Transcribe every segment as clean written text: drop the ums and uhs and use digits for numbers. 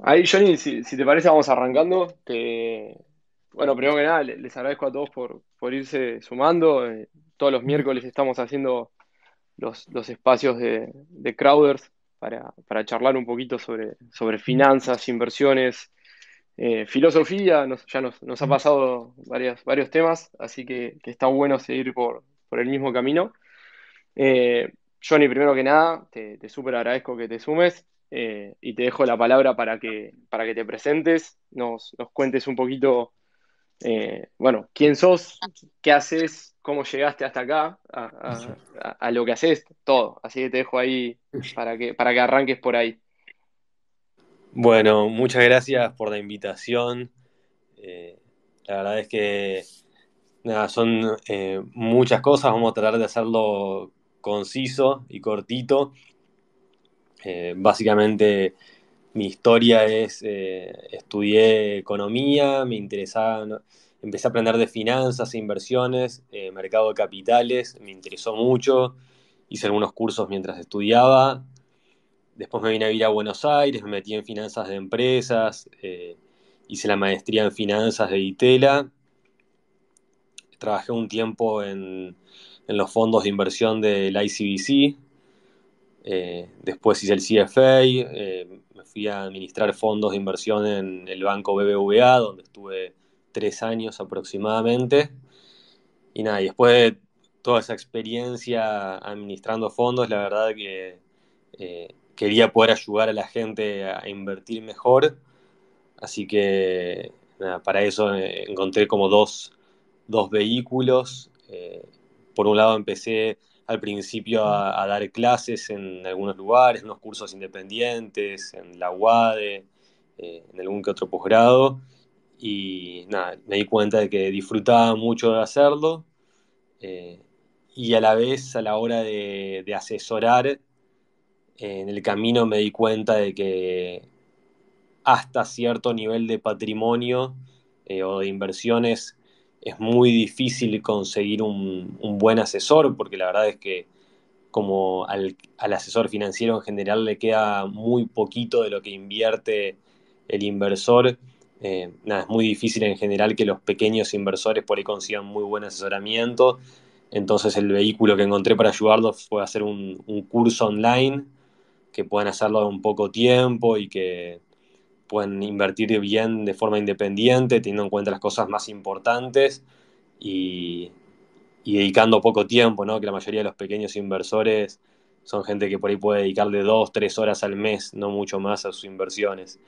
Ahí, Johnny, si te parece, vamos arrancando. Bueno, primero que nada, les agradezco a todos por irse sumando. Todos los miércoles estamos haciendo los espacios de Crowders para charlar un poquito sobre finanzas, inversiones, filosofía. Ya nos ha pasado varios temas, así que está bueno seguir por el mismo camino. Johnny, primero que nada, te súper agradezco que te sumes y te dejo la palabra para que te presentes, nos cuentes un poquito, bueno, quién sos, qué haces, cómo llegaste hasta acá, a lo que haces, todo. Así que te dejo ahí para que arranques por ahí. Bueno, muchas gracias por la invitación. Eh, la verdad es que nada, son muchas cosas. Vamos a tratar de hacerlo conciso y cortito. Básicamente, mi historia es, estudié economía, me interesaba, empecé a aprender de finanzas e inversiones, mercado de capitales, me interesó mucho. Hice algunos cursos mientras estudiaba. Después me vine a vivir a Buenos Aires, me metí en finanzas de empresas, hice la maestría en finanzas de Itela, trabajé un tiempo en los fondos de inversión del ICBC, después hice el CFA, me fui a administrar fondos de inversión en el banco BBVA, donde estuve 3 años aproximadamente. Y nada, y después de toda esa experiencia administrando fondos, la verdad que quería poder ayudar a la gente a invertir mejor, así que nada, para eso encontré como dos vehículos. Por un lado empecé al principio a dar clases en algunos lugares, unos cursos independientes, en la UADE, en algún que otro posgrado, y nada, me di cuenta de que disfrutaba mucho de hacerlo, eh, y a la vez a la hora de asesorar, en el camino me di cuenta de que hasta cierto nivel de patrimonio o de inversiones es muy difícil conseguir un buen asesor, porque la verdad es que como al asesor financiero en general le queda muy poquito de lo que invierte el inversor. Nada, es muy difícil en general que los pequeños inversores por ahí consigan muy buen asesoramiento. Entonces el vehículo que encontré para ayudarlos fue hacer un curso online que puedan hacerlo en poco tiempo y que puedan invertir bien de forma independiente, teniendo en cuenta las cosas más importantes y, y dedicando poco tiempo, ¿no? Que la mayoría de los pequeños inversores son gente que por ahí puede dedicarle 2, 3 horas al mes, no mucho más a sus inversiones.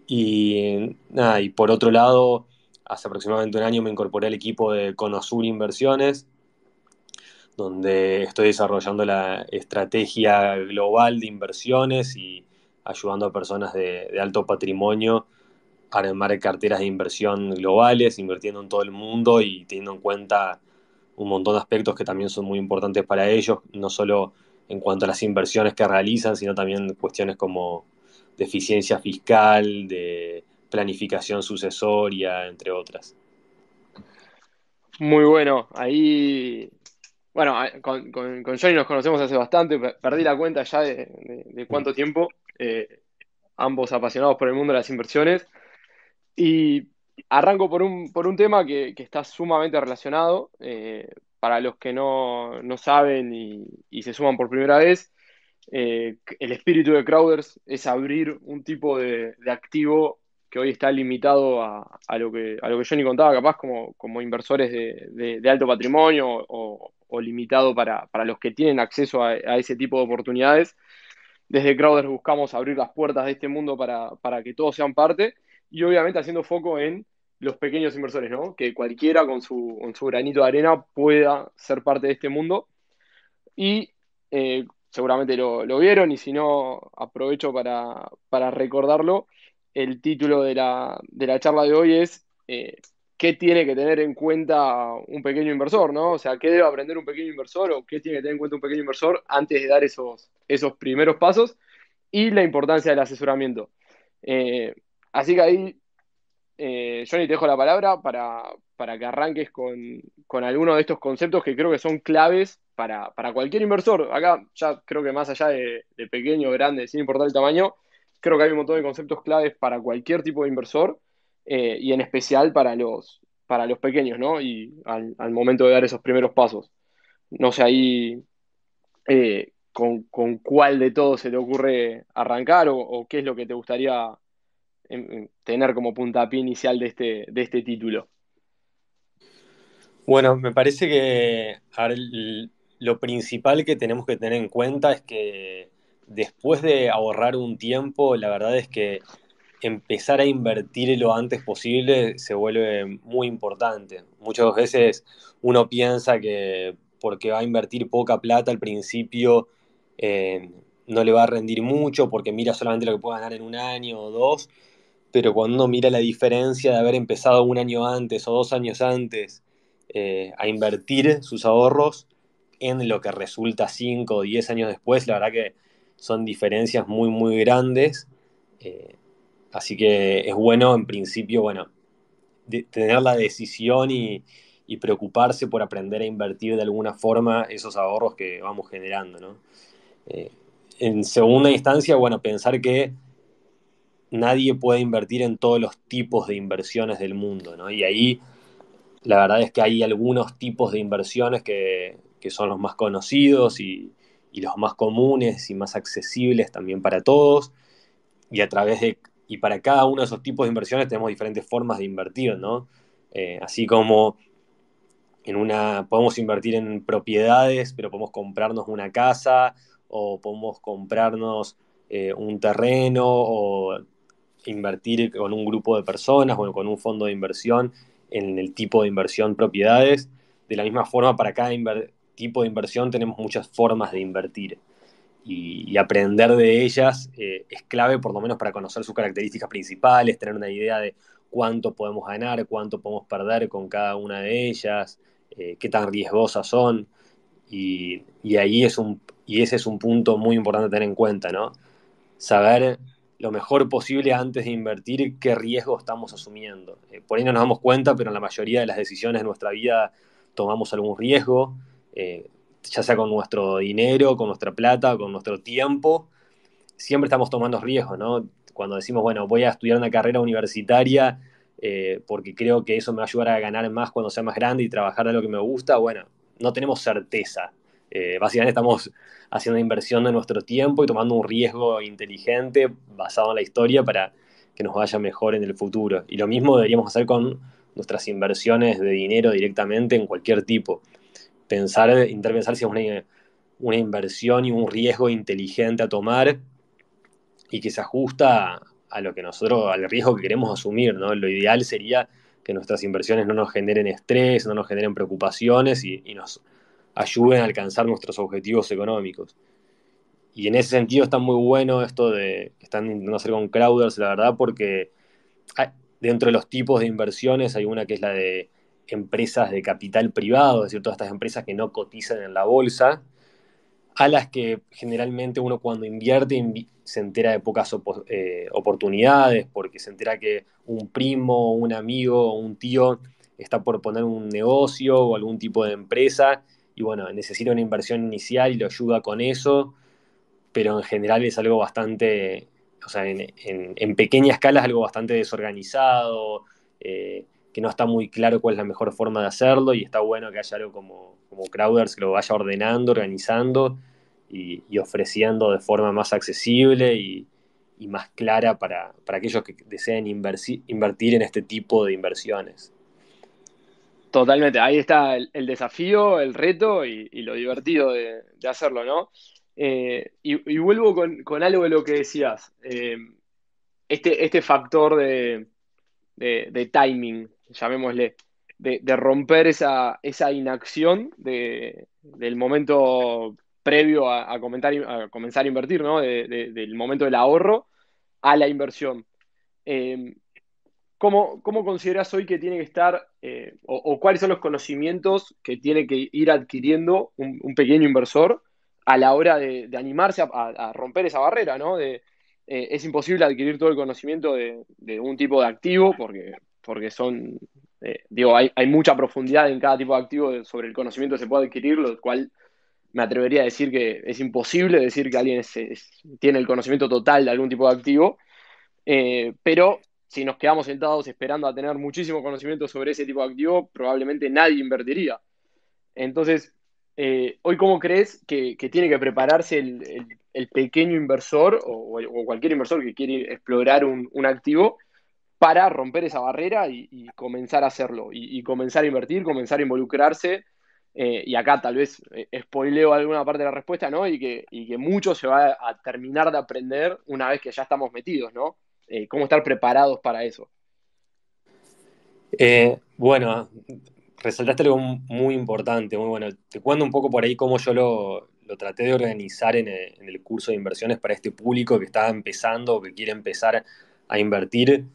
Y nada, y por otro lado, hace aproximadamente un año me incorporé al equipo de Conosur Inversiones, donde estoy desarrollando la estrategia global de inversiones y ayudando a personas de alto patrimonio a armar carteras de inversión globales, invirtiendo en todo el mundo y teniendo en cuenta un montón de aspectos que también son muy importantes para ellos, no solo en cuanto a las inversiones que realizan, sino también cuestiones como de eficiencia fiscal, de planificación sucesoria, entre otras. Muy bueno. Ahí, bueno, con Johnny nos conocemos hace bastante, perdí la cuenta ya de cuánto tiempo, ambos apasionados por el mundo de las inversiones. Y arranco por un tema que está sumamente relacionado. Para los que no saben y se suman por primera vez, el espíritu de Crowders es abrir un tipo de activo que hoy está limitado a lo que Johnny contaba, capaz como inversores de alto patrimonio o limitado para los que tienen acceso a ese tipo de oportunidades. Desde Crowder buscamos abrir las puertas de este mundo para que todos sean parte y obviamente haciendo foco en los pequeños inversores, ¿no? Que cualquiera con su granito de arena pueda ser parte de este mundo. Y seguramente lo vieron y si no, aprovecho para recordarlo. El título de la charla de hoy es ¿qué tiene que tener en cuenta un pequeño inversor, ¿no? O sea, ¿qué debe aprender un pequeño inversor o qué tiene que tener en cuenta un pequeño inversor antes de dar esos primeros pasos? Y la importancia del asesoramiento. Eh, Así que ahí, Johnny, te dejo la palabra para que arranques con alguno de estos conceptos que creo que son claves para cualquier inversor. Acá ya creo que más allá de pequeño, grande, sin importar el tamaño, creo que hay un montón de conceptos claves para cualquier tipo de inversor, y en especial para los pequeños, ¿no? Y al momento de dar esos primeros pasos. No sé ahí con cuál de todos se te ocurre arrancar o qué es lo que te gustaría tener como puntapié inicial de este título. Bueno, me parece que a ver, lo principal que tenemos que tener en cuenta es que después de ahorrar un tiempo, la verdad es que empezar a invertir lo antes posible se vuelve muy importante. Muchas veces uno piensa que porque va a invertir poca plata al principio eh, no le va a rendir mucho porque mira solamente lo que puede ganar en un año o dos, pero cuando uno mira la diferencia de haber empezado un año antes o 2 años antes a invertir sus ahorros en lo que resulta 5 o 10 años después, la verdad que son diferencias muy, muy grandes. Eh, Así que es bueno, en principio, bueno, tener la decisión y preocuparse por aprender a invertir de alguna forma esos ahorros que vamos generando, ¿no? Eh, en segunda instancia, bueno, pensar que nadie puede invertir en todos los tipos de inversiones del mundo, ¿no? Y ahí la verdad es que hay algunos tipos de inversiones que son los más conocidos y los más comunes y más accesibles también para todos y a través de, y para cada uno de esos tipos de inversiones tenemos diferentes formas de invertir, ¿no? Así como podemos invertir en propiedades, pero podemos comprarnos una casa o podemos comprarnos un terreno o invertir con un grupo de personas o con un fondo de inversión en el tipo de inversión propiedades. De la misma forma, para cada tipo de inversión tenemos muchas formas de invertir y aprender de ellas es clave por lo menos para conocer sus características principales, tener una idea de cuánto podemos ganar, cuánto podemos perder con cada una de ellas, qué tan riesgosas son y ahí y ese es un punto muy importante a tener en cuenta, ¿no? Saber lo mejor posible antes de invertir qué riesgo estamos asumiendo. Por ahí no nos damos cuenta, pero en la mayoría de las decisiones de nuestra vida tomamos algún riesgo, eh, ya sea con nuestro dinero, con nuestra plata, con nuestro tiempo. Siempre estamos tomando riesgos, ¿no? Cuando decimos, bueno, voy a estudiar una carrera universitaria porque creo que eso me va a ayudar a ganar más cuando sea más grande y trabajar de lo que me gusta, bueno, no tenemos certeza. Básicamente estamos haciendo una inversión de nuestro tiempo y tomando un riesgo inteligente basado en la historia para que nos vaya mejor en el futuro. Y lo mismo deberíamos hacer con nuestras inversiones de dinero directamente en cualquier tipo. Intentar pensar si es una inversión y un riesgo inteligente a tomar y que se ajusta a lo que nosotros, al riesgo que queremos asumir, ¿no? Lo ideal sería que nuestras inversiones no nos generen estrés, no nos generen preocupaciones y nos ayuden a alcanzar nuestros objetivos económicos. Y en ese sentido está muy bueno esto de que están intentando hacer con Crowders, la verdad, porque hay- dentro de los tipos de inversiones hay una que es la de empresas de capital privado, es decir, todas estas empresas que no cotizan en la bolsa, a las que generalmente uno cuando invierte se entera de pocas oportunidades, porque se entera que un primo, un amigo o un tío está por poner un negocio o algún tipo de empresa y bueno, necesita una inversión inicial y lo ayuda con eso, pero en general es algo bastante, o sea, en pequeña escala es algo bastante desorganizado, que no está muy claro cuál es la mejor forma de hacerlo y está bueno que haya algo como Crowders que lo vaya ordenando, organizando y ofreciendo de forma más accesible y más clara para aquellos que deseen invertir en este tipo de inversiones. Totalmente, ahí está el desafío, el reto y lo divertido de hacerlo, ¿no? Y vuelvo con algo de lo que decías, este factor de timing, llamémosle, de romper esa inacción del momento previo a comenzar a invertir, ¿no? Del momento del ahorro a la inversión. Eh, ¿Cómo consideras hoy que tiene que estar, o cuáles son los conocimientos que tiene que ir adquiriendo un pequeño inversor a la hora de animarse a romper esa barrera, ¿no? Es imposible adquirir todo el conocimiento de un tipo de activo porque digo, hay mucha profundidad en cada tipo de activo sobre el conocimiento que se puede adquirir, lo cual me atrevería a decir que es imposible decir que alguien tiene el conocimiento total de algún tipo de activo, pero si nos quedamos sentados esperando a tener muchísimo conocimiento sobre ese tipo de activo, probablemente nadie invertiría. Entonces, hoy, ¿cómo crees que tiene que prepararse el pequeño inversor o cualquier inversor que quiere explorar un activo para romper esa barrera y comenzar a hacerlo, y comenzar a invertir, comenzar a involucrarse? Y acá tal vez spoileo alguna parte de la respuesta, ¿no? Y que mucho se va a terminar de aprender una vez que ya estamos metidos, ¿no? Cómo estar preparados para eso. Bueno, resaltaste algo muy importante, muy bueno. Te cuento un poco por ahí cómo yo lo traté de organizar en el curso de inversiones para este público que está empezando o que quiere empezar a invertir.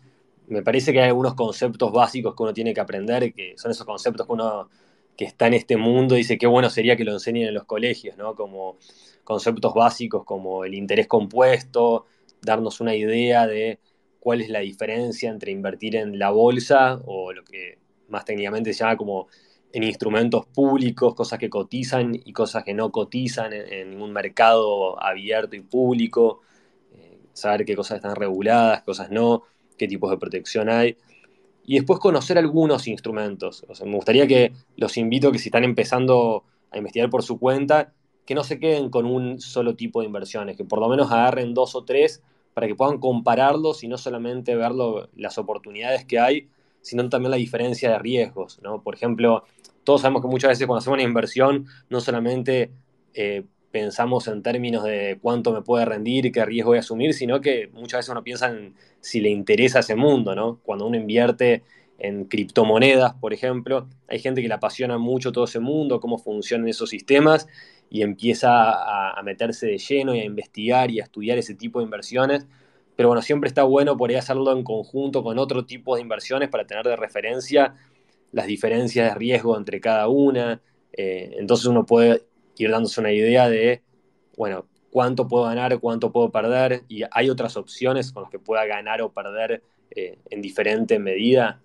Me parece que hay algunos conceptos básicos que uno tiene que aprender, que son esos conceptos que uno que está en este mundo dice qué bueno sería que lo enseñen en los colegios, ¿no? Como conceptos básicos como el interés compuesto, darnos una idea de cuál es la diferencia entre invertir en la bolsa o lo que más técnicamente se llama como en instrumentos públicos, cosas que cotizan y cosas que no cotizan en un mercado abierto y público, saber qué cosas están reguladas, cosas no, qué tipos de protección hay. Y después conocer algunos instrumentos. O sea, me gustaría que los invito a que si están empezando a investigar por su cuenta, que no se queden con un solo tipo de inversiones, que por lo menos agarren dos o tres para que puedan compararlos y no solamente ver las oportunidades que hay, sino también la diferencia de riesgos, ¿no? Por ejemplo, todos sabemos que muchas veces cuando hacemos una inversión no solamente pensamos en términos de cuánto me puede rendir y qué riesgo voy a asumir, sino que muchas veces uno piensa en si le interesa ese mundo, ¿no? Cuando uno invierte en criptomonedas, por ejemplo, hay gente que le apasiona mucho todo ese mundo, cómo funcionan esos sistemas, y empieza a meterse de lleno y a investigar y a estudiar ese tipo de inversiones. Pero bueno, siempre está bueno por ahí hacerlo en conjunto con otro tipo de inversiones para tener de referencia las diferencias de riesgo entre cada una. Entonces uno puede ir dándose una idea de, bueno, cuánto puedo ganar, cuánto puedo perder, y hay otras opciones con las que pueda ganar o perder en diferente medida.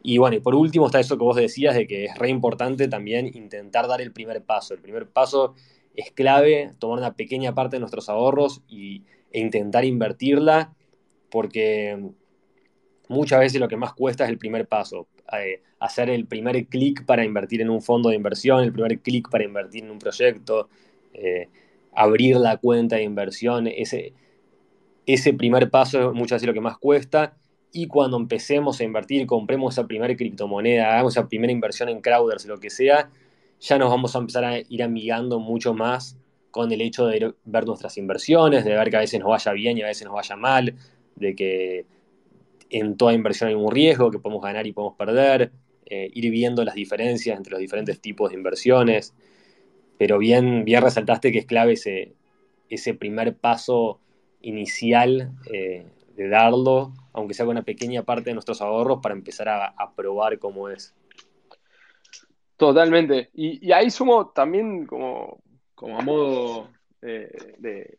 Y bueno, y por último está eso que vos decías de que es re importante también intentar dar el primer paso. El primer paso es clave, tomar una pequeña parte de nuestros ahorros e intentar invertirla, porque muchas veces lo que más cuesta es el primer paso. Hacer el primer clic para invertir en un fondo de inversión, el primer clic para invertir en un proyecto, eh, abrir la cuenta de inversión, ese primer paso es muchas veces lo que más cuesta. Y cuando empecemos a invertir, compremos esa primera criptomoneda, hagamos esa primera inversión en Crowders, lo que sea, ya nos vamos a empezar a ir amigando mucho más con el hecho de ver nuestras inversiones, de ver que a veces nos vaya bien y a veces nos vaya mal, de que en toda inversión hay un riesgo, que podemos ganar y podemos perder, ir viendo las diferencias entre los diferentes tipos de inversiones, pero bien resaltaste que es clave ese primer paso inicial de darlo, aunque sea con una pequeña parte de nuestros ahorros, para empezar a probar cómo es. Totalmente. Y ahí sumo también como a modo de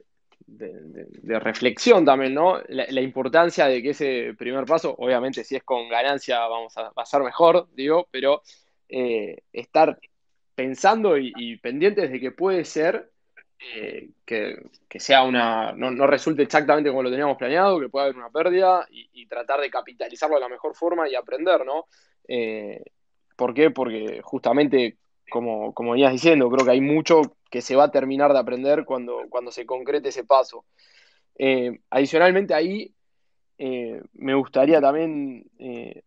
reflexión también, ¿no? La importancia de que ese primer paso, obviamente si es con ganancia va a ser mejor, digo, pero estar pensando y pendientes de que puede ser que sea no resulte exactamente como lo teníamos planeado, que pueda haber una pérdida y tratar de capitalizarlo de la mejor forma y aprender, ¿no? Eh, ¿Por qué? Porque justamente, como venías diciendo, creo que hay mucho que se va a terminar de aprender cuando se concrete ese paso. Adicionalmente ahí, me gustaría también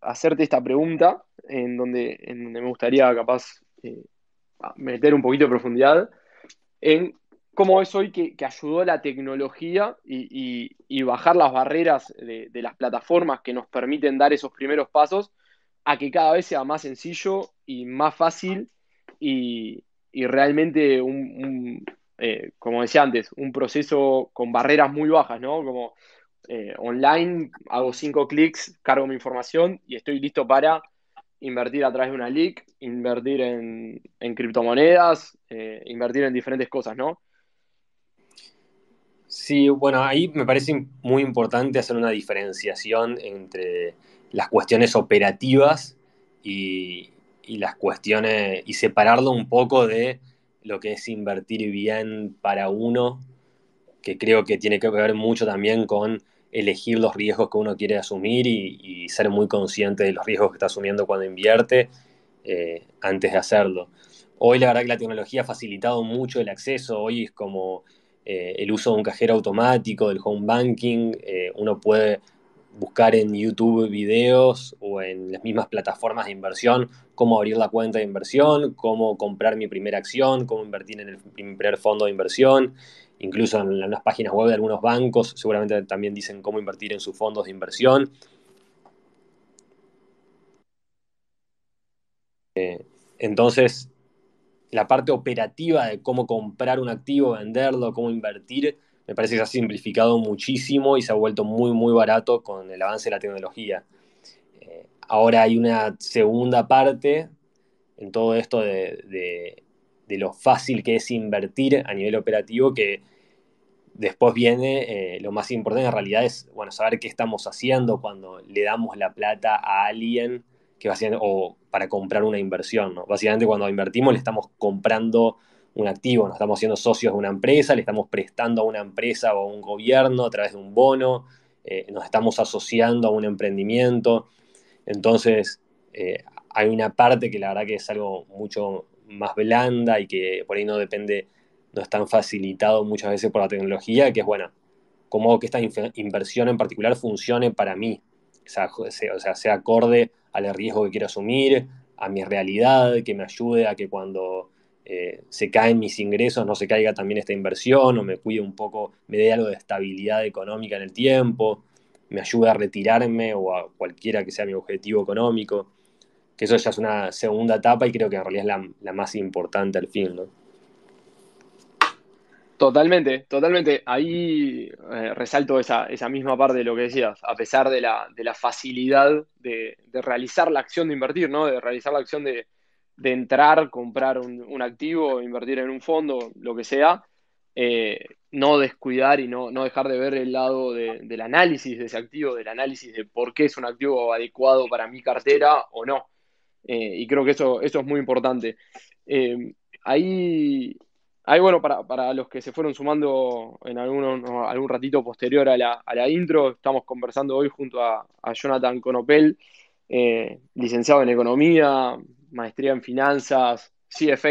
hacerte esta pregunta, en donde me gustaría capaz meter un poquito de profundidad en cómo es hoy que ayudó la tecnología y bajar las barreras de las plataformas que nos permiten dar esos primeros pasos a que cada vez sea más sencillo y más fácil y realmente como decía antes, un proceso con barreras muy bajas, ¿no? Como online, hago 5 clics, cargo mi información y estoy listo para invertir a través de una LIC, invertir en criptomonedas, invertir en diferentes cosas, ¿no? Sí, bueno, ahí me parece muy importante hacer una diferenciación entre las cuestiones operativas y las cuestiones, y separarlo un poco de lo que es invertir bien para uno, que creo que tiene que ver mucho también con elegir los riesgos que uno quiere asumir y ser muy consciente de los riesgos que está asumiendo cuando invierte antes de hacerlo. Hoy la verdad que la tecnología ha facilitado mucho el acceso, hoy es como el uso de un cajero automático, del home banking, uno puede buscar en YouTube videos o en las mismas plataformas de inversión cómo abrir la cuenta de inversión, cómo comprar mi primera acción, cómo invertir en mi primer fondo de inversión, incluso en las páginas web de algunos bancos seguramente también dicen cómo invertir en sus fondos de inversión. Entonces, la parte operativa de cómo comprar un activo, venderlo, cómo invertir, me parece que se ha simplificado muchísimo y se ha vuelto muy, muy barato con el avance de la tecnología. Ahora hay una segunda parte en todo esto de lo fácil que es invertir a nivel operativo, que después viene lo más importante en realidad es, bueno, saber qué estamos haciendo cuando le damos la plata a alguien que va haciendo, o para comprar una inversión, ¿no? Básicamente cuando invertimos le estamos comprando un activo, nos estamos haciendo socios de una empresa, le estamos prestando a una empresa o a un gobierno a través de un bono, nos estamos asociando a un emprendimiento. Entonces, hay una parte que la verdad que es algo mucho más blanda y que por ahí no depende, no es tan facilitado muchas veces por la tecnología, que es, bueno, cómo hago que esta inversión en particular funcione para mí, sea acorde al riesgo que quiero asumir, a mi realidad, que me ayude a que cuando se caen mis ingresos no se caiga también esta inversión, o me cuide un poco, me dé algo de estabilidad económica en el tiempo, me ayude a retirarme o a cualquiera que sea mi objetivo económico, que eso ya es una segunda etapa y creo que en realidad es la más importante al fin, ¿no? Totalmente, totalmente. Ahí resalto esa misma parte de lo que decías, a pesar de la facilidad de realizar la acción de invertir, ¿no? De realizar la acción de entrar, comprar un activo, invertir en un fondo, lo que sea, no descuidar y no dejar de ver el lado del análisis de ese activo, del análisis de por qué es un activo adecuado para mi cartera o no. Y creo que eso es muy importante. Eh, ahí, ahí, bueno, para los que se fueron sumando en algún ratito posterior a la intro, estamos conversando hoy junto a Jonathan Conopel, licenciado en Economía, maestría en Finanzas, CFA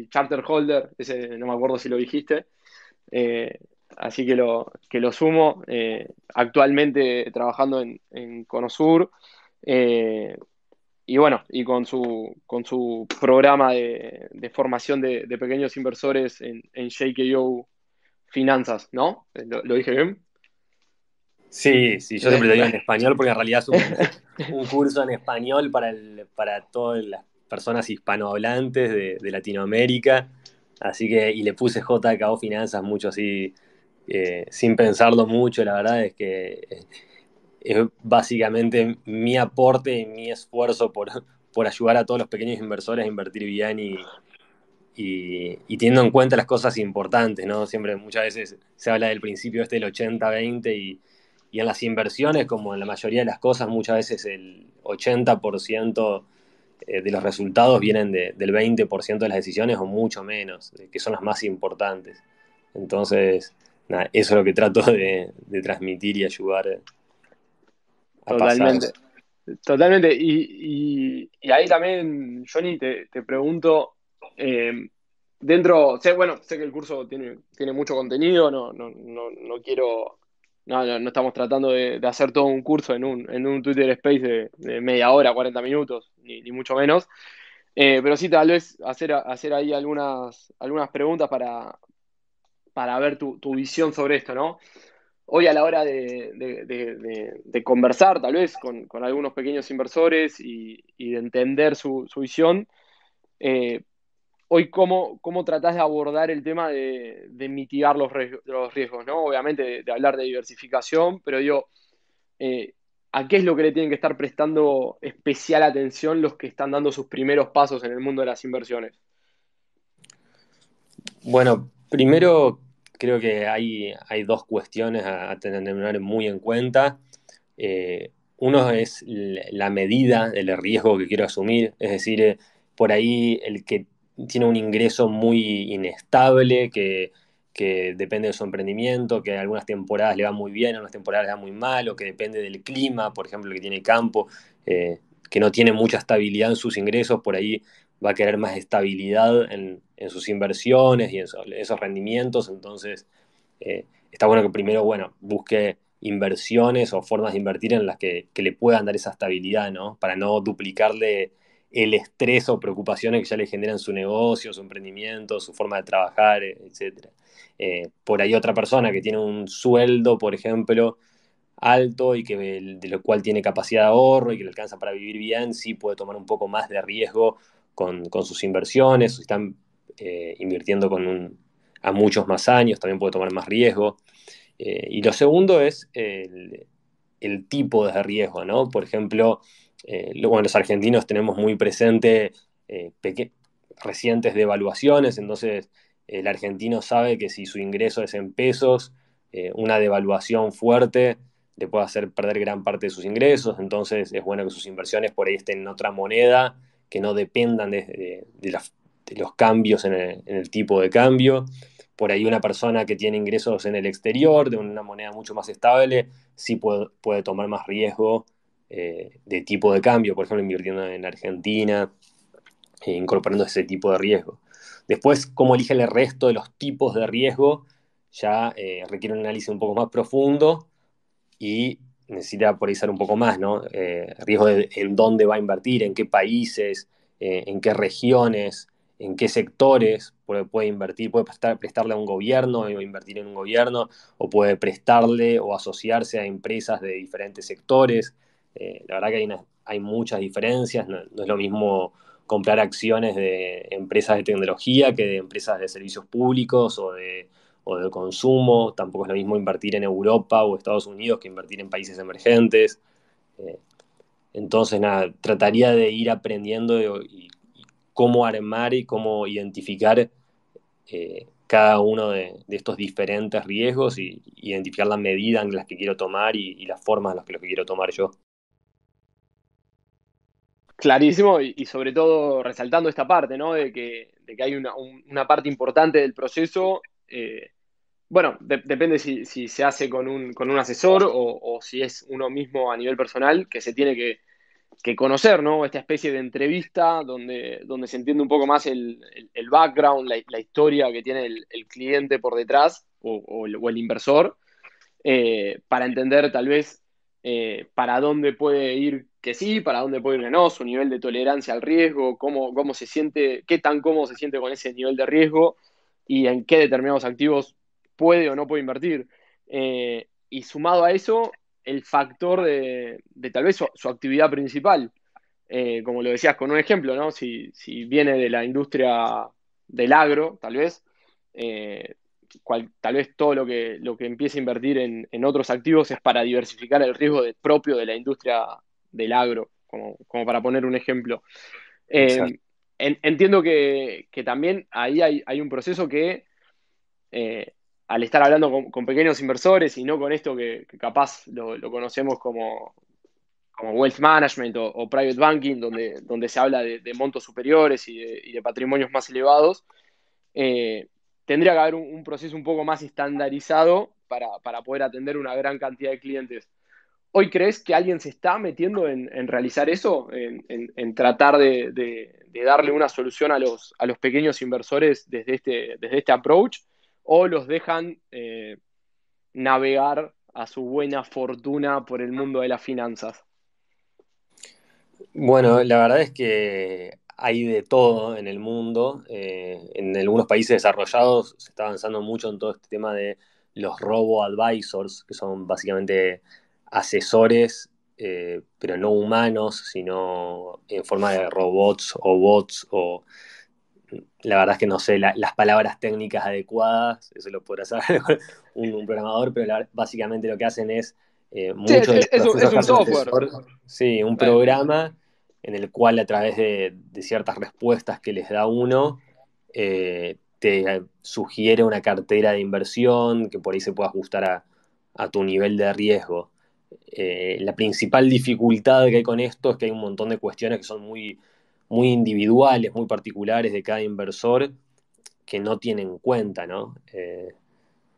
Charter Holder, ese no me acuerdo si lo dijiste. Eh, Así que lo sumo, actualmente trabajando en Conosur. Eh, y bueno, y con su programa de formación de pequeños inversores en JKO Finanzas, ¿no? Lo dije bien? Sí, sí, yo siempre te digo en español porque en realidad es un curso en español para todas las personas hispanohablantes de Latinoamérica, así que, y le puse JKO Finanzas mucho así, sin pensarlo mucho, la verdad es que es básicamente mi aporte y mi esfuerzo por ayudar a todos los pequeños inversores a invertir bien y teniendo en cuenta las cosas importantes, ¿no? Siempre, muchas veces se habla del principio este del 80-20 y en las inversiones, como en la mayoría de las cosas, muchas veces el 80% de los resultados vienen del 20% de las decisiones o mucho menos, que son las más importantes. Entonces, nada, eso es lo que trato de transmitir y ayudar a pasar. Totalmente, totalmente. Y ahí también, Johnny, te pregunto, eh, bueno, sé que el curso tiene mucho contenido, no quiero, no estamos tratando de hacer todo un curso en un Twitter Space de media hora, 40 minutos, ni mucho menos. Pero sí, tal vez hacer ahí algunas preguntas para ver tu visión sobre esto, ¿no? Hoy a la hora de conversar, tal vez, con algunos pequeños inversores y de entender su visión, eh, hoy cómo tratás de abordar el tema de mitigar los riesgos, ¿no? Obviamente de hablar de diversificación, pero digo, eh, ¿a qué es lo que le tienen que estar prestando especial atención los que están dando sus primeros pasos en el mundo de las inversiones? Bueno, primero creo que hay dos cuestiones a tener muy en cuenta. Uno es la medida del riesgo que quiero asumir, es decir, por ahí el que tiene un ingreso muy inestable, que depende de su emprendimiento, que algunas temporadas le va muy bien, algunas temporadas le va muy mal, o que depende del clima, por ejemplo, que tiene campo, que no tiene mucha estabilidad en sus ingresos, por ahí va a querer más estabilidad en sus inversiones y en esos rendimientos. Entonces está bueno que primero, bueno, busque inversiones o formas de invertir en las que le puedan dar esa estabilidad, ¿no? Para no duplicarle el estrés o preocupaciones que ya le generan su negocio, su emprendimiento, su forma de trabajar, etcétera. Por ahí otra persona que tiene un sueldo, por ejemplo, alto y que de lo cual tiene capacidad de ahorro y que le alcanza para vivir bien, sí puede tomar un poco más de riesgo con sus inversiones, si están invirtiendo a muchos más años, también puede tomar más riesgo. Y lo segundo es el tipo de riesgo, ¿no? Por ejemplo, bueno, los argentinos tenemos muy presente recientes devaluaciones, entonces el argentino sabe que si su ingreso es en pesos, una devaluación fuerte le puede hacer perder gran parte de sus ingresos, entonces es bueno que sus inversiones por ahí estén en otra moneda, que no dependan de los cambios en el tipo de cambio. Por ahí una persona que tiene ingresos en el exterior, de una moneda mucho más estable, sí puede tomar más riesgo de tipo de cambio, por ejemplo, invirtiendo en Argentina, incorporando ese tipo de riesgo. Después, cómo elige el resto de los tipos de riesgo, ya requiere un análisis un poco más profundo y necesita por ahí ser un poco más, ¿no? Riesgo de en dónde va a invertir, en qué países, en qué regiones, en qué sectores puede invertir, puede prestarle a un gobierno o invertir en un gobierno, o puede prestarle o asociarse a empresas de diferentes sectores. La verdad que hay muchas diferencias, no es lo mismo comprar acciones de empresas de tecnología que de empresas de servicios públicos o de consumo. Tampoco es lo mismo invertir en Europa o Estados Unidos que invertir en países emergentes. Eh, entonces, nada, trataría de ir aprendiendo y cómo armar y cómo identificar cada uno de estos diferentes riesgos y identificar la medida en las que quiero tomar y las formas en las que lo que quiero tomar yo. Clarísimo, y sobre todo resaltando esta parte, ¿no? De que hay una parte importante del proceso. Bueno, depende si se hace con un asesor o si es uno mismo a nivel personal, que se tiene que conocer, ¿no? Esta especie de entrevista donde se entiende un poco más el background, la historia que tiene el cliente por detrás o el inversor, para entender tal vez para dónde puede ir que sí, para dónde puede ir que no, su nivel de tolerancia al riesgo, cómo se siente, qué tan cómodo se siente con ese nivel de riesgo y en qué determinados activos puede o no puede invertir. Y sumado a eso, el factor de tal vez su actividad principal. Como lo decías con un ejemplo, ¿no? Si viene de la industria del agro, tal vez, eh, tal vez todo lo que empiece a invertir en otros activos es para diversificar el riesgo propio de la industria del agro, como para poner un ejemplo. Exacto. Entiendo que también ahí hay un proceso que, eh, al estar hablando con pequeños inversores y no con esto que capaz lo conocemos como wealth management o private banking, donde se habla de montos superiores y de patrimonios más elevados, eh, tendría que haber un proceso un poco más estandarizado para poder atender una gran cantidad de clientes. ¿Hoy crees que alguien se está metiendo en realizar eso, en tratar de darle una solución a los pequeños inversores desde este approach, o los dejan navegar a su buena fortuna por el mundo de las finanzas? Bueno, la verdad es que hay de todo en el mundo. En algunos países desarrollados se está avanzando mucho en todo este tema de los robo-advisors, que son básicamente asesores, pero no humanos, sino en forma de robots o bots. La verdad es que no sé las palabras técnicas adecuadas, eso lo podrá saber un programador, pero básicamente lo que hacen es Sí, muchos de los es procesos que un hace un software. asesor, sí, un programa en el cual a través de ciertas respuestas que les da uno, te sugiere una cartera de inversión que por ahí se puede ajustar a tu nivel de riesgo. La principal dificultad que hay con esto es que hay un montón de cuestiones que son muy muy individuales, muy particulares de cada inversor que no tienen en cuenta, ¿no?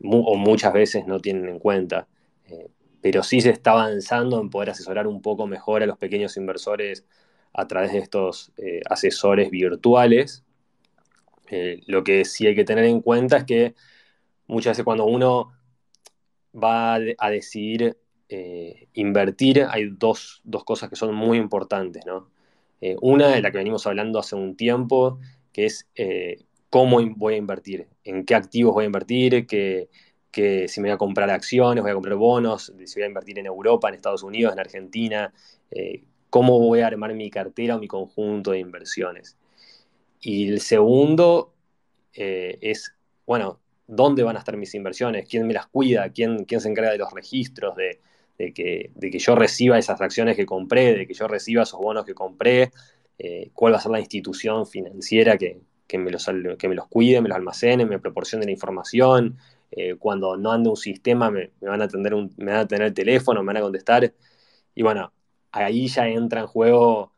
O muchas veces no tienen en cuenta. Eh, pero sí se está avanzando en poder asesorar un poco mejor a los pequeños inversores a través de estos asesores virtuales. Lo que sí hay que tener en cuenta es que muchas veces cuando uno va a decidir invertir, hay dos cosas que son muy importantes, ¿no? Una de la que venimos hablando hace un tiempo, que es cómo voy a invertir, en qué activos voy a invertir, que si me voy a comprar acciones, voy a comprar bonos, si voy a invertir en Europa, en Estados Unidos, en Argentina, cómo voy a armar mi cartera o mi conjunto de inversiones. Y el segundo es, bueno, ¿dónde van a estar mis inversiones? ¿Quién me las cuida? ¿Quién se encarga de los registros? De que yo reciba esas acciones que compré, de que yo reciba esos bonos que compré, cuál va a ser la institución financiera que me los cuide, me los almacene, me proporcione la información. Cuando no ande un sistema, me van a atender me van a tener el teléfono, me van a contestar. Y bueno, ahí ya entra en juego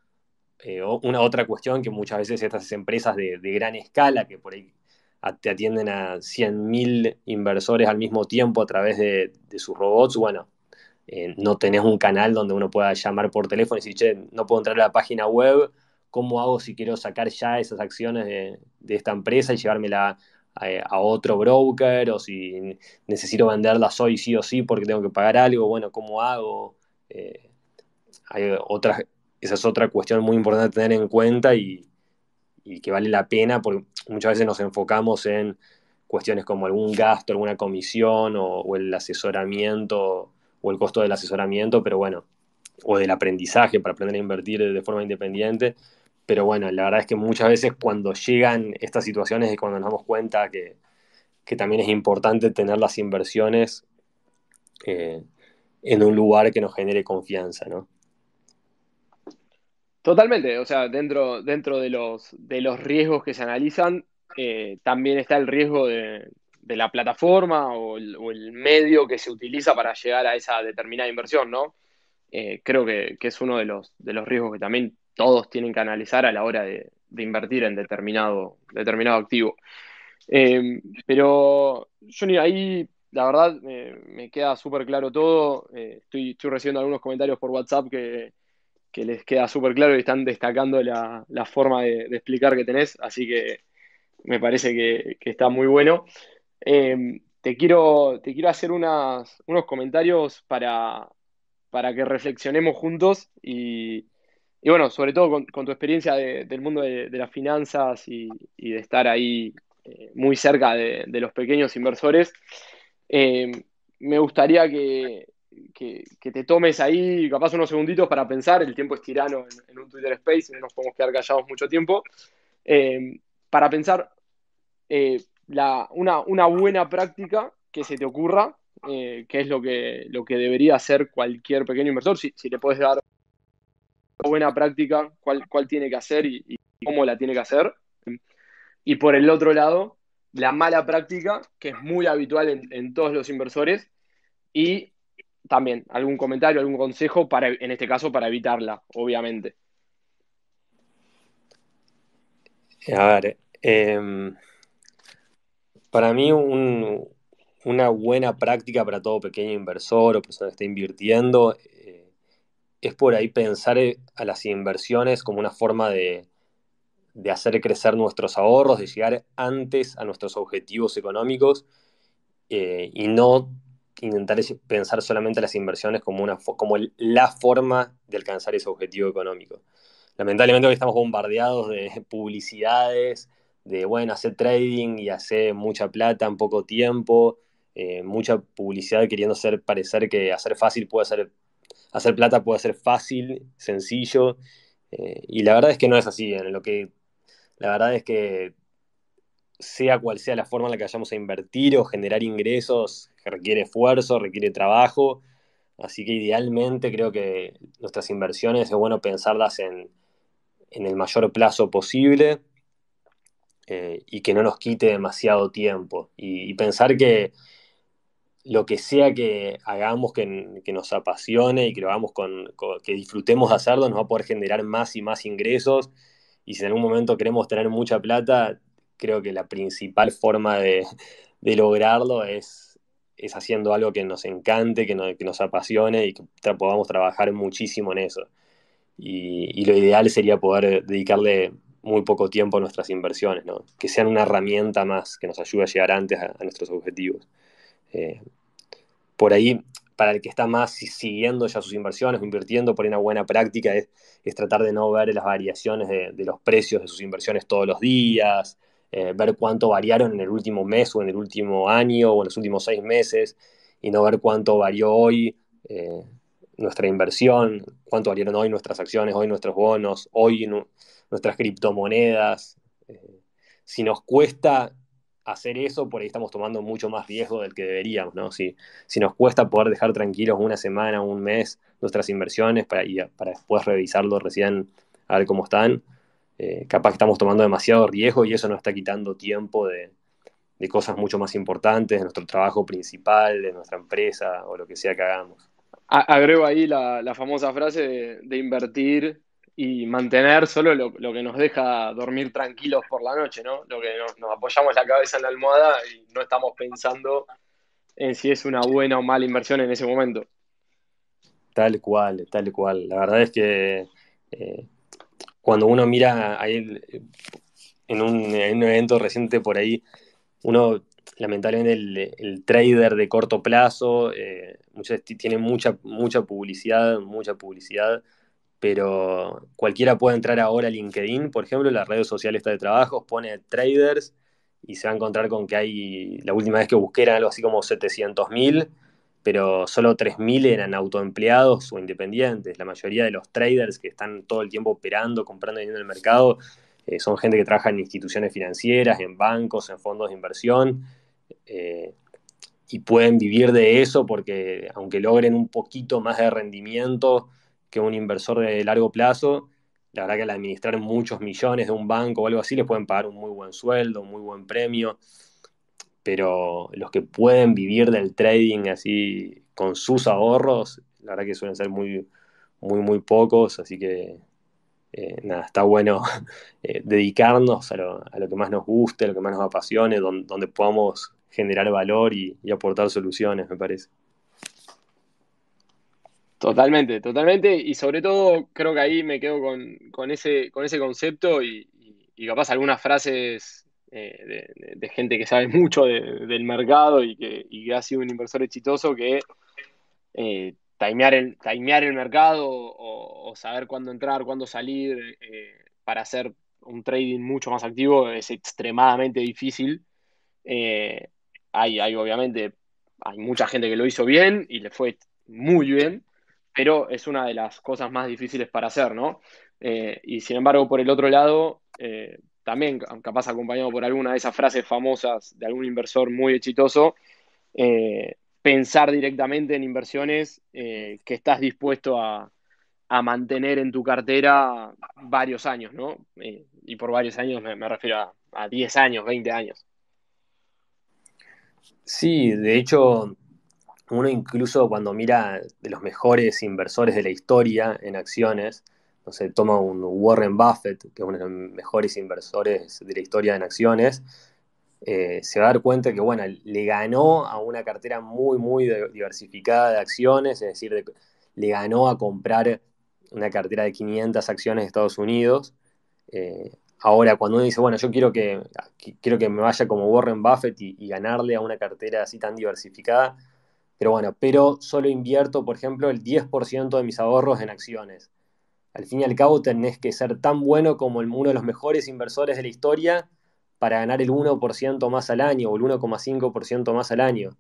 una otra cuestión que muchas veces estas empresas de gran escala, que por ahí te atienden a 100.000 inversores al mismo tiempo a través de sus robots, bueno, no tenés un canal donde uno pueda llamar por teléfono y decir, che, no puedo entrar a la página web, ¿cómo hago si quiero sacar ya esas acciones de esta empresa y llevármela a otro broker? O si necesito venderlas hoy sí o sí porque tengo que pagar algo, bueno, ¿cómo hago? Eh, esa es otra cuestión muy importante a tener en cuenta y que vale la pena porque muchas veces nos enfocamos en cuestiones como algún gasto, alguna comisión o el asesoramiento o el costo del asesoramiento, pero bueno, o del aprendizaje para aprender a invertir de forma independiente. Pero bueno, la verdad es que muchas veces cuando llegan estas situaciones es cuando nos damos cuenta que también es importante tener las inversiones eh, en un lugar que nos genere confianza, ¿no? Totalmente, o sea, dentro de los riesgos que se analizan, también está el riesgo de la plataforma o el medio que se utiliza para llegar a esa determinada inversión, ¿no? Creo que es uno de los riesgos que también todos tienen que analizar a la hora de invertir en determinado activo. Pero, Johnny, ahí la verdad me queda súper claro todo. Estoy recibiendo algunos comentarios por WhatsApp que les queda súper claro y están destacando la forma de explicar que tenés, así que me parece que está muy bueno. Te quiero hacer unos comentarios para que reflexionemos juntos y bueno, sobre todo con tu experiencia del mundo de las finanzas y de estar ahí muy cerca de los pequeños inversores. eh, Me gustaría que te tomes ahí capaz unos segunditos para pensar, el tiempo es tirano en un Twitter Space, no nos podemos quedar callados mucho tiempo, para pensar una buena práctica que se te ocurra, que es lo que debería hacer cualquier pequeño inversor. Si le puedes dar una buena práctica, cuál tiene que hacer y cómo la tiene que hacer. Y por el otro lado, la mala práctica, que es muy habitual en todos los inversores, y también algún comentario, algún consejo en este caso, para evitarla, obviamente. A ver, para mí una buena práctica para todo pequeño inversor o persona que esté invirtiendo es por ahí pensar a las inversiones como una forma de hacer crecer nuestros ahorros, de llegar antes a nuestros objetivos económicos y no intentar pensar solamente las inversiones como, como la forma de alcanzar ese objetivo económico. Lamentablemente hoy estamos bombardeados de publicidades, de, bueno, hacer trading y hacer mucha plata en poco tiempo, mucha publicidad queriendo parecer que hacer plata puede ser fácil, sencillo, y la verdad es que no es así. La verdad es que sea cual sea la forma en la que vayamos a invertir o generar ingresos, requiere esfuerzo, requiere trabajo. Así que idealmente creo que nuestras inversiones es bueno pensarlas en el mayor plazo posible y que no nos quite demasiado tiempo. Y pensar que lo que sea que hagamos que nos apasione y que lo hagamos que disfrutemos de hacerlo, nos va a poder generar más y más ingresos Y si en algún momento queremos tener mucha plata, creo que la principal forma de lograrlo es haciendo algo que nos encante, que nos apasione y que podamos trabajar muchísimo en eso. Y lo ideal sería poder dedicarle muy poco tiempo a nuestras inversiones, ¿no? Que sean una herramienta más que nos ayude a llegar antes a nuestros objetivos. Eh, por ahí, para el que está más siguiendo ya sus inversiones, invirtiendo, por ahí una buena práctica es tratar de no ver las variaciones de los precios de sus inversiones todos los días, ver cuánto variaron en el último mes o en el último año o en los últimos 6 meses, y no ver cuánto varió hoy nuestra inversión, cuánto valieron hoy nuestras acciones, hoy nuestros bonos, hoy nuestras criptomonedas. Si nos cuesta hacer eso, por ahí estamos tomando mucho más riesgo del que deberíamos, ¿no? Si nos cuesta poder dejar tranquilos una semana, un mes nuestras inversiones para después revisarlo recién, a ver cómo están, capaz que estamos tomando demasiado riesgo y eso nos está quitando tiempo de cosas mucho más importantes, de nuestro trabajo principal, de nuestra empresa o lo que sea que hagamos. Agrego ahí la famosa frase de invertir y mantener solo lo que nos deja dormir tranquilos por la noche, ¿no? Lo que nos apoyamos la cabeza en la almohada y no estamos pensando en si es una buena o mala inversión en ese momento. Tal cual, tal cual. La verdad es que eh, cuando uno mira ahí en un evento reciente por ahí, uno, lamentablemente, el trader de corto plazo, tiene mucha publicidad, pero cualquiera puede entrar ahora a LinkedIn, por ejemplo, la red social esta de trabajos, pone traders y se va a encontrar con que la última vez que busqué eran algo así como 700.000, pero solo 3.000 eran autoempleados o independientes. La mayoría de los traders que están todo el tiempo operando, comprando dinero en el mercado, son gente que trabaja en instituciones financieras, en bancos, en fondos de inversión, eh, y pueden vivir de eso porque aunque logren un poquito más de rendimiento que un inversor de largo plazo, la verdad que al administrar muchos millones de un banco o algo así les pueden pagar un muy buen sueldo, un muy buen premio, pero los que pueden vivir del trading así con sus ahorros, la verdad que suelen ser muy, muy, muy pocos, así que nada, está bueno dedicarnos a lo que más nos guste, a lo que más nos apasione, donde podamos generar valor y aportar soluciones, me parece. Totalmente, totalmente. Y sobre todo creo que ahí me quedo con ese concepto y capaz algunas frases de gente que sabe mucho del mercado y que ha sido un inversor exitoso que timear el mercado o saber cuándo entrar, cuándo salir para hacer un trading mucho más activo es extremadamente difícil. Eh, obviamente, hay mucha gente que lo hizo bien y le fue muy bien, pero es una de las cosas más difíciles para hacer, ¿no? Y sin embargo, por el otro lado, también capaz acompañado por alguna de esas frases famosas de algún inversor muy exitoso, pensar directamente en inversiones que estás dispuesto a mantener en tu cartera varios años, ¿no? Y por varios años me refiero a 10 años, 20 años. Sí, de hecho, uno incluso cuando mira de los mejores inversores de la historia en acciones, no sé, toma un Warren Buffett, que es uno de los mejores inversores de la historia en acciones, se va a dar cuenta que, bueno, le ganó a una cartera muy, muy diversificada de acciones, es decir, le ganó a comprar una cartera de 500 acciones de Estados Unidos. Ahora, cuando uno dice, bueno, yo quiero que me vaya como Warren Buffett y ganarle a una cartera así tan diversificada, pero bueno, pero solo invierto, por ejemplo, el 10% de mis ahorros en acciones. Al fin y al cabo tenés que ser tan bueno como uno de los mejores inversores de la historia para ganar el 1% más al año o el 1,5% más al año,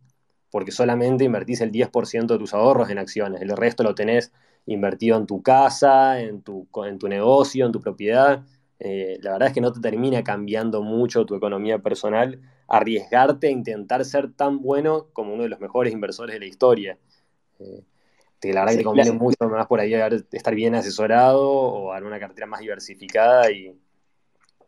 porque solamente invertís el 10% de tus ahorros en acciones, el resto lo tenés invertido en tu casa, en tu negocio, en tu propiedad. La verdad es que no te termina cambiando mucho tu economía personal arriesgarte a intentar ser tan bueno como uno de los mejores inversores de la historia. Eh, la verdad que te Sí, conviene mucho más por ahí estar bien asesorado o dar una cartera más diversificada y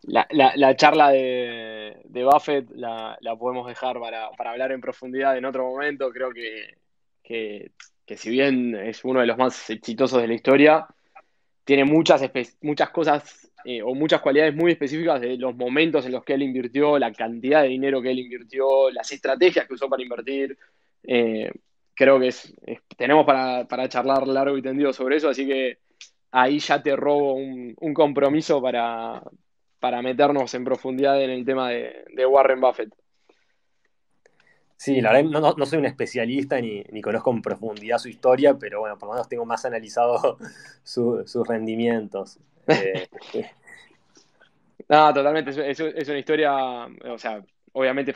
la charla de Buffett la podemos dejar para hablar en profundidad en otro momento. Creo que, que si bien es uno de los más exitosos de la historia, tiene muchas cosas o muchas cualidades muy específicas de los momentos en los que él invirtió, la cantidad de dinero que él invirtió, las estrategias que usó para invertir. Eh, Creo que tenemos para charlar largo y tendido sobre eso, así que ahí ya te robo un compromiso para meternos en profundidad en el tema de Warren Buffett. Sí, la verdad no soy un especialista ni conozco en profundidad su historia, pero bueno, por lo menos tengo más analizado sus rendimientos. No, totalmente, es una historia, o sea, obviamente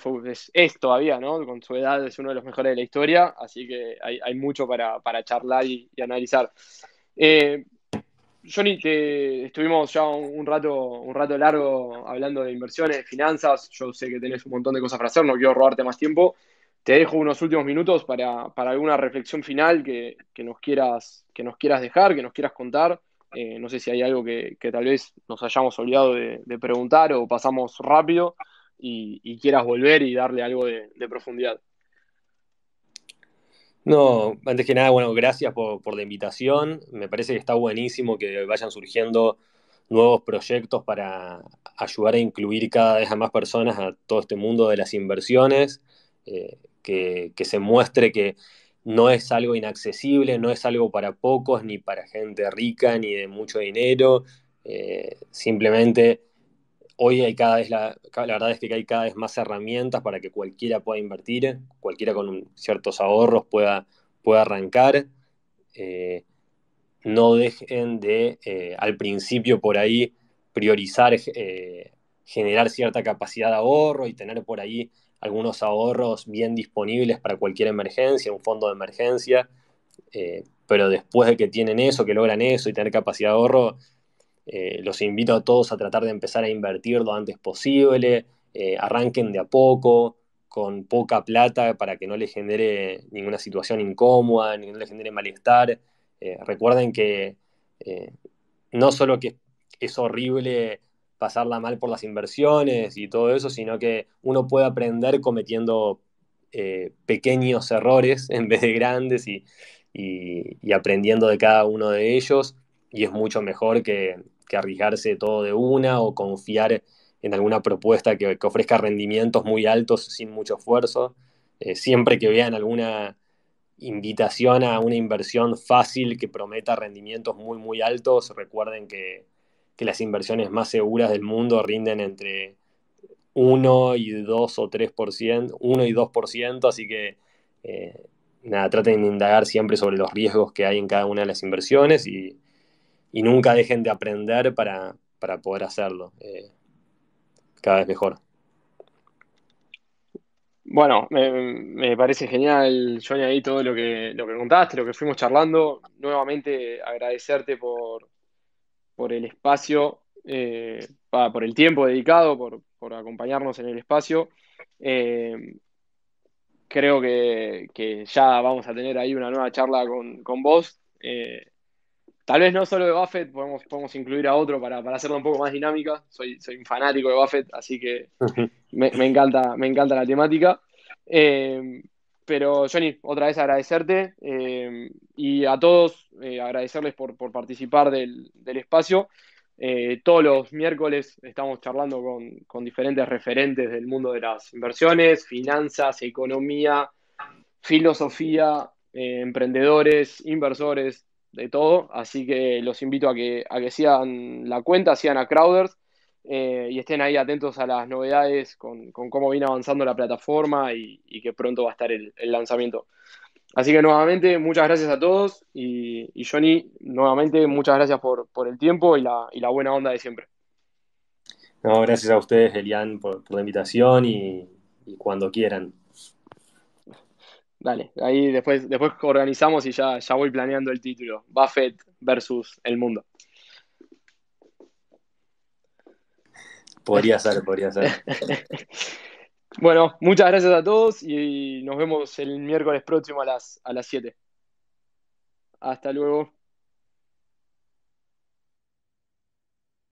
es todavía, ¿no? Con su edad es uno de los mejores de la historia, así que hay mucho para charlar y analizar. Eh, Johnny, estuvimos ya un rato largo hablando de inversiones, de finanzas. Yo sé que tenés un montón de cosas para hacer, no quiero robarte más tiempo. Te dejo unos últimos minutos para alguna reflexión final que nos quieras dejar, que nos quieras contar. No sé si hay algo que tal vez nos hayamos olvidado de preguntar o pasamos rápido y quieras volver y darle algo de profundidad. No, antes que nada, bueno, gracias por la invitación. Me parece que está buenísimo que vayan surgiendo nuevos proyectos para ayudar a incluir cada vez a más personas a todo este mundo de las inversiones, que se muestre que no es algo inaccesible, no es algo para pocos, ni para gente rica, ni de mucho dinero. Simplemente hoy hay cada vez, la verdad es que hay cada vez más herramientas para que cualquiera pueda invertir, cualquiera con ciertos ahorros pueda arrancar. Eh, no dejen de, al principio por ahí, priorizar, generar cierta capacidad de ahorro y tener por ahí algunos ahorros bien disponibles para cualquier emergencia, un fondo de emergencia. Pero después de que tienen eso, que logran eso y tener capacidad de ahorro, los invito a todos a tratar de empezar a invertir lo antes posible, arranquen de a poco, con poca plata para que no les genere ninguna situación incómoda, ni no les genere malestar. Recuerden que eh, no solo que es horrible pasarla mal por las inversiones y todo eso, sino que uno puede aprender cometiendo pequeños errores en vez de grandes y aprendiendo de cada uno de ellos, y es mucho mejor que arriesgarse todo de una o confiar en alguna propuesta que ofrezca rendimientos muy altos sin mucho esfuerzo. Siempre que vean alguna invitación a una inversión fácil que prometa rendimientos muy altos, recuerden que las inversiones más seguras del mundo rinden entre 1 y 2 o 3%, 1 y 2%, así que nada, traten de indagar siempre sobre los riesgos que hay en cada una de las inversiones y nunca dejen de aprender para poder hacerlo cada vez mejor. Bueno, me parece genial, Johnny, ahí todo lo que contaste, lo que fuimos charlando. Nuevamente agradecerte por el espacio, por el tiempo dedicado, por acompañarnos en el espacio. Eh, Creo que ya vamos a tener ahí una nueva charla con vos. Tal vez no solo de Buffett, podemos incluir a otro para hacerla un poco más dinámica. Soy un fanático de Buffett, así que me encanta la temática. Eh, pero Johnny, otra vez agradecerte y a todos agradecerles por participar del espacio. Todos los miércoles estamos charlando con diferentes referentes del mundo de las inversiones, finanzas, economía, filosofía, emprendedores, inversores, de todo. Así que los invito a que sigan la cuenta, sigan a Crowders y estén ahí atentos a las novedades con cómo viene avanzando la plataforma y que pronto va a estar el lanzamiento. Así que nuevamente, muchas gracias a todos y Johnny, nuevamente, muchas gracias por el tiempo y la buena onda de siempre. No, gracias a ustedes, Elian, por la invitación y cuando quieran. Dale, ahí después organizamos y ya voy planeando el título. Buffett versus el mundo. Podría ser, podría ser. Bueno, muchas gracias a todos y nos vemos el miércoles próximo a las 7. Hasta luego.